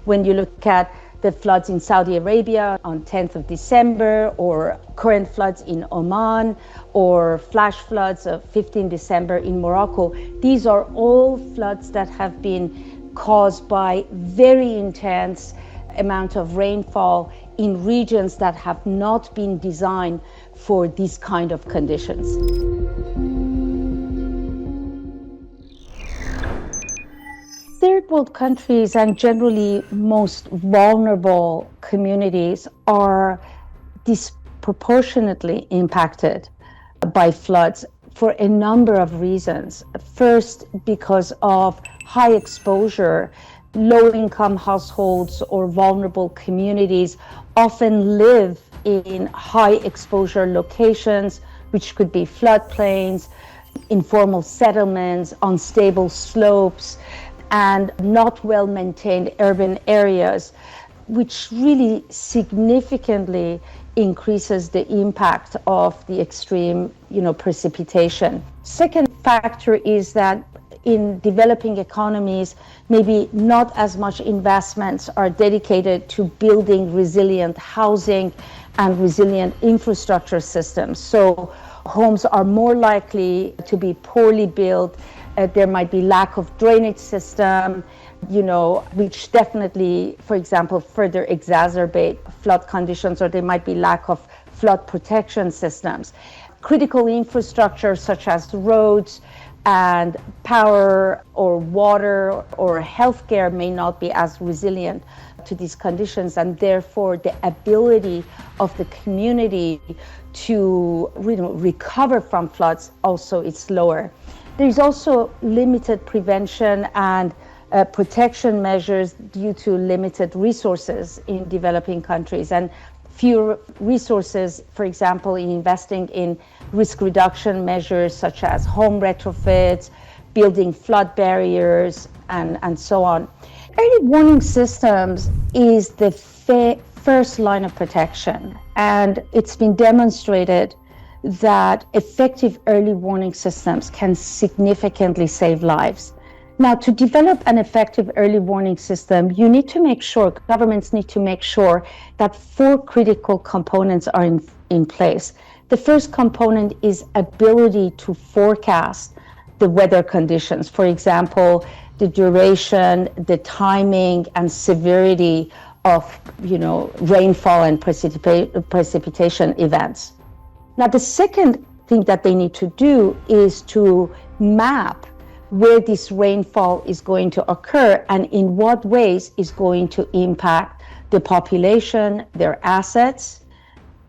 When you look at the floods in Saudi Arabia on 10th of December, or current floods in Oman, or flash floods of 15 December in Morocco, these are all floods that have been caused by very intense amount of rainfall in regions that have not been designed for these kind of conditions. Third world countries and generally most vulnerable communities are disproportionately impacted by floods for a number of reasons. First, because of high exposure, low-income households or vulnerable communities often live in high-exposure locations, which could be floodplains, informal settlements, unstable slopes, and not well-maintained urban areas, which really significantly increases the impact of the extreme, precipitation. Second factor is that in developing economies, maybe not as much investments are dedicated to building resilient housing and resilient infrastructure systems. So homes are more likely to be poorly built. There might be lack of drainage system, which definitely, for example, further exacerbate flood conditions, or there might be lack of flood protection systems. Critical infrastructure such as roads and power or water or healthcare may not be as resilient to these conditions, and therefore the ability of the community to recover from floods also is lower. There's also limited prevention and protection measures due to limited resources in developing countries, and fewer resources, for example, in investing in risk reduction measures such as home retrofits, building flood barriers, and so on. Early warning systems is the first line of protection, and it's been demonstrated that effective early warning systems can significantly save lives. Now, to develop an effective early warning system, governments need to make sure that 4 critical components are in place. The first component is ability to forecast the weather conditions. For example, the duration, the timing, and severity of, rainfall and precipitation events. Now, the second thing that they need to do is to map where this rainfall is going to occur and in what ways is going to impact the population, their assets.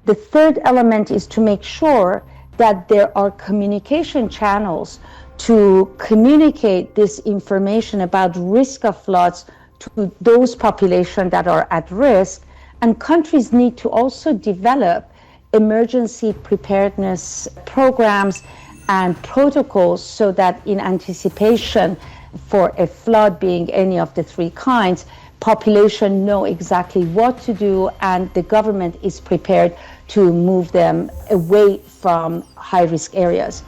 The third element is to make sure that there are communication channels to communicate this information about risk of floods to those populations that are at risk. And countries need to also develop emergency preparedness programs and protocols so that in anticipation for a flood being any of the 3 kinds, population know exactly what to do and the government is prepared to move them away from high-risk areas.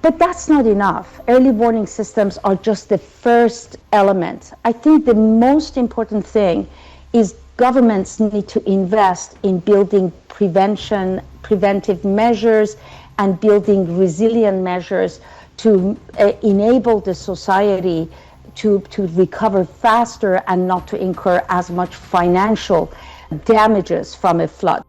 But that's not enough. Early warning systems are just the first element. I think the most important thing is governments need to invest in building preventive measures and building resilient measures to enable the society to recover faster and not to incur as much financial damages from a flood.